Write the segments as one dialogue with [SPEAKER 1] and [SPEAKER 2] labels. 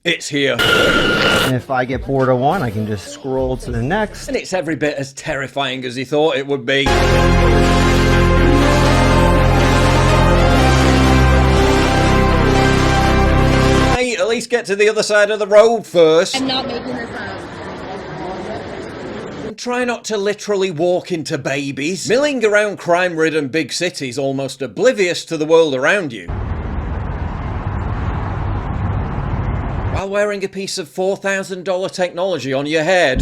[SPEAKER 1] It's here.
[SPEAKER 2] And if I get bored of one, I can just scroll to the next.
[SPEAKER 1] And it's every bit as terrifying as he thought it would be. Hey, at least get to the other side of the road first.
[SPEAKER 3] I'm not making this up.
[SPEAKER 1] And try not to literally walk into babies. Milling around crime-ridden big cities almost oblivious to the world around you. While wearing a piece of $4,000 technology on your head.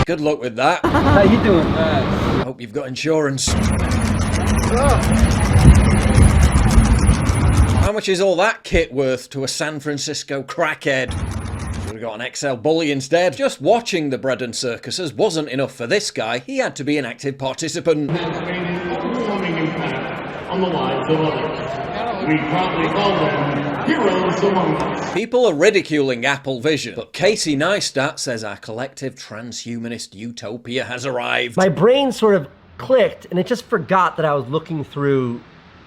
[SPEAKER 1] Good luck with that.
[SPEAKER 2] How you doing?
[SPEAKER 1] Hope you've got insurance. How much is all that kit worth to a San Francisco crackhead? Should have got an XL bully instead. Just watching the bread and circuses wasn't enough for this guy. He had to be an active participant.
[SPEAKER 4] Overwhelming impact on the lives of others. We probably call them heroes among us.
[SPEAKER 1] People are ridiculing Apple Vision, but Casey Neistat says our collective transhumanist utopia has arrived.
[SPEAKER 5] My brain sort of clicked, and it just forgot that I was looking through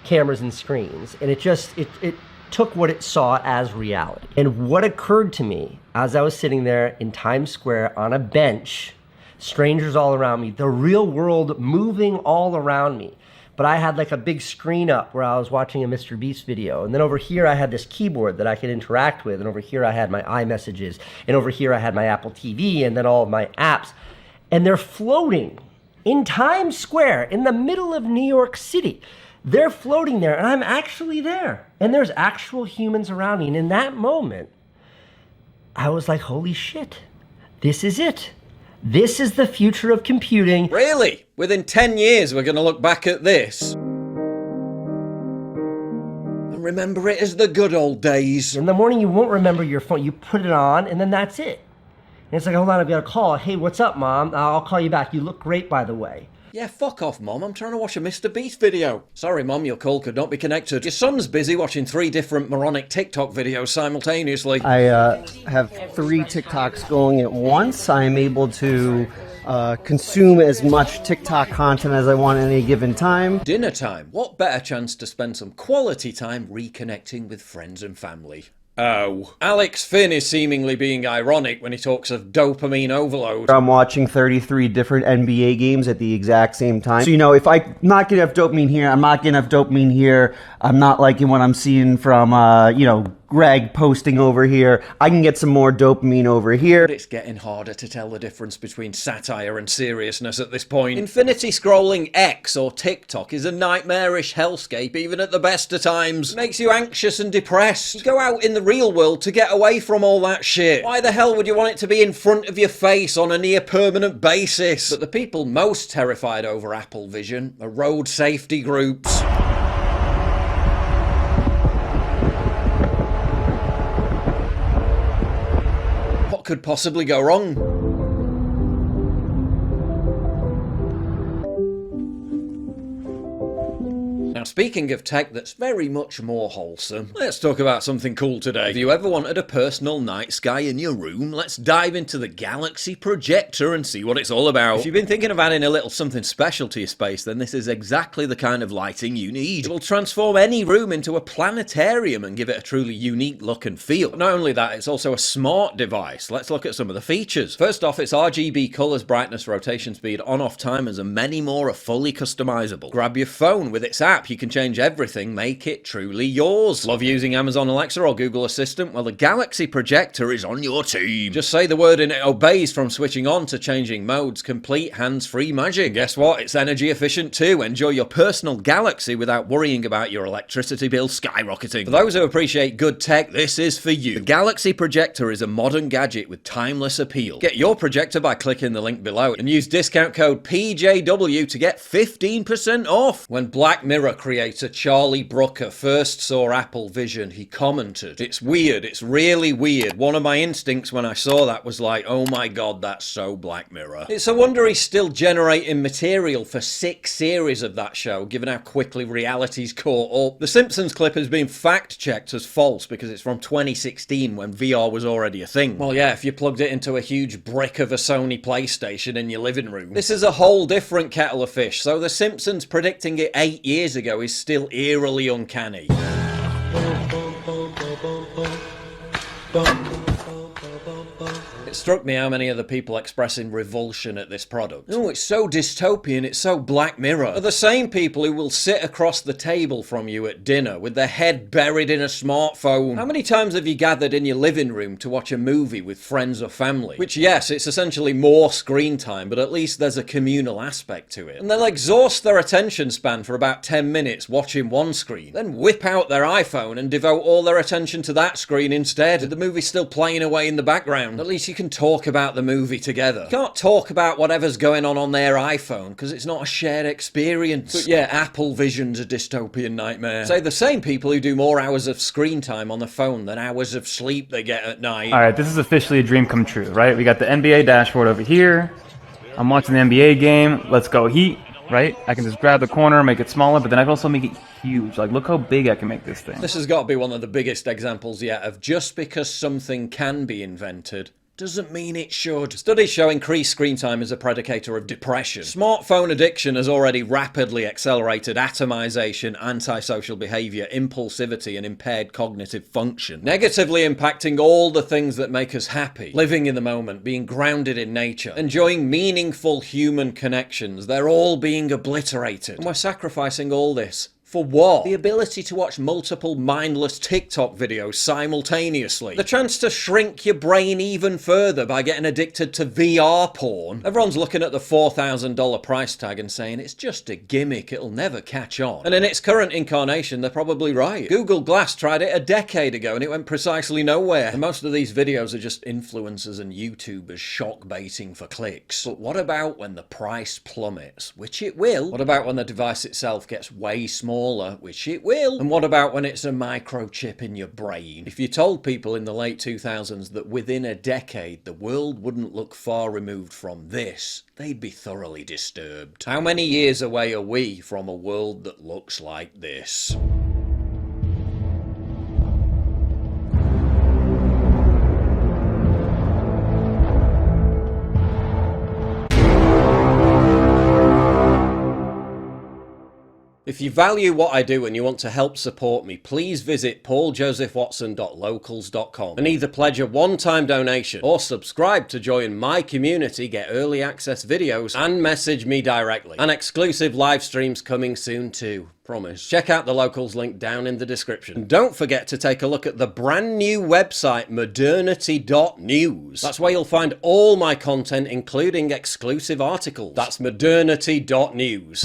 [SPEAKER 5] cameras and screens, and it took what it saw as reality. And what occurred to me as I was sitting there in Times Square on a bench, strangers all around me, the real world moving all around me. But I had like a big screen up where I was watching a Mr. Beast video. And then over here I had this keyboard that I could interact with. And over here I had my iMessages. And over here I had my Apple TV and then all of my apps. And they're floating in Times Square in the middle of New York City. They're floating there and I'm actually there. And there's actual humans around me. And in that moment, I was like, holy shit, this is it. This is the future of computing.
[SPEAKER 1] Really? Within 10 years we're going to look back at this and remember it as the good old days.
[SPEAKER 5] In the morning you won't remember your phone. You put it on and then that's it. And it's like, hold on, I've got a call. Hey, what's up, Mom? I'll call you back. You look great, by the way.
[SPEAKER 1] Yeah, fuck off, Mom. I'm trying to watch a Mr. Beast video. Sorry, Mom, your call could not be connected. Your son's busy watching 3 different moronic TikTok videos simultaneously.
[SPEAKER 2] I have 3 TikToks going at once. I'm able to consume as much TikTok content as I want at any given time.
[SPEAKER 1] Dinner time. What better chance to spend some quality time reconnecting with friends and family? Oh. Alex Finn is seemingly being ironic when he talks of dopamine overload.
[SPEAKER 2] I'm watching 33 different NBA games at the exact same time. So, you know, if I'm not getting enough dopamine here, I'm not getting enough dopamine here, I'm not liking what I'm seeing from, you know, Greg posting over here, I can get some more dopamine over here.
[SPEAKER 1] But it's getting harder to tell the difference between satire and seriousness at this point. Infinity scrolling X or TikTok is a nightmarish hellscape even at the best of times. It makes you anxious and depressed. You go out in the real world to get away from all that shit. Why the hell would you want it to be in front of your face on a near permanent basis? But the people most terrified over Apple Vision are road safety groups. What could possibly go wrong? Now, speaking of tech that's very much more wholesome, let's talk about something cool today. If you ever wanted a personal night sky in your room, let's dive into the Galaxy Projector and see what it's all about. If you've been thinking of adding a little something special to your space, then this is exactly the kind of lighting you need. It will transform any room into a planetarium and give it a truly unique look and feel. But not only that, it's also a smart device. Let's look at some of the features. First off, its RGB colors, brightness, rotation speed, on-off timers, and many more are fully customizable. Grab your phone with its app. You can change everything, make it truly yours. Love using Amazon Alexa or Google Assistant? Well, the Galaxy Projector is on your team. Just say the word and it obeys from switching on to changing modes. Complete hands-free magic. And guess what? It's energy efficient too. Enjoy your personal Galaxy without worrying about your electricity bill skyrocketing. For those who appreciate good tech, this is for you. The Galaxy Projector is a modern gadget with timeless appeal. Get your projector by clicking the link below and use discount code PJW to get 15% off when Black Mirror Mirror creator Charlie Brooker first saw Apple Vision, he commented, "It's weird, it's really weird. One of my instincts when I saw that was like, oh my god, that's so Black Mirror." It's a wonder he's still generating material for 6 series of that show, given how quickly reality's caught up. The Simpsons clip has been fact-checked as false because it's from 2016 when VR was already a thing. Well, yeah, if you plugged it into a huge brick of a Sony PlayStation in your living room. This is a whole different kettle of fish, so The Simpsons predicting it 8 years ago is still eerily uncanny. It struck me how many other people expressing revulsion at this product. Oh, it's so dystopian, it's so Black Mirror. Are the same people who will sit across the table from you at dinner with their head buried in a smartphone. How many times have you gathered in your living room to watch a movie with friends or family? Which, yes, it's essentially more screen time, but at least there's a communal aspect to it. And they'll exhaust their attention span for about 10 minutes watching one screen, then whip out their iPhone and devote all their attention to that screen instead. The movie's still playing away in the background. At least you can talk about the movie together. You can't talk about whatever's going on their iPhone because it's not a shared experience. But yeah, Apple Vision's a dystopian nightmare. Say the same people who do more hours of screen time on the phone than hours of sleep they get at night.
[SPEAKER 3] All right, this is officially a dream come true, right? We got the NBA dashboard over here. I'm watching the NBA game. Let's go Heat, right? I can just grab the corner, make it smaller, but then I can also make it huge. Like, look how big I can make this thing.
[SPEAKER 1] This has got to be one of the biggest examples yet of just because something can be invented doesn't mean it should. Studies show increased screen time is a predicator of depression. Smartphone addiction has already rapidly accelerated atomization, antisocial behavior, impulsivity, and impaired cognitive function, negatively impacting all the things that make us happy. Living in the moment, being grounded in nature, enjoying meaningful human connections, they're all being obliterated. And we're sacrificing all this. For what? The ability to watch multiple mindless TikTok videos simultaneously. The chance to shrink your brain even further by getting addicted to VR porn. Everyone's looking at the $4,000 price tag and saying it's just a gimmick, it'll never catch on. And in its current incarnation, they're probably right. Google Glass tried it a decade ago and it went precisely nowhere. And most of these videos are just influencers and YouTubers shock baiting for clicks. But what about when the price plummets? Which it will. What about when the device itself gets way smaller? Which it will. And what about when it's a microchip in your brain? If you told people in the late 2000s that within a decade the world wouldn't look far removed from this, they'd be thoroughly disturbed. How many years away are we from a world that looks like this? If you value what I do and you want to help support me, please visit pauljosephwatson.locals.com and either pledge a one-time donation or subscribe to join my community, get early access videos, and message me directly. And exclusive live streams coming soon too. Promise. Check out the Locals link down in the description. And don't forget to take a look at the brand new website, modernity.news. That's where you'll find all my content, including exclusive articles. That's modernity.news.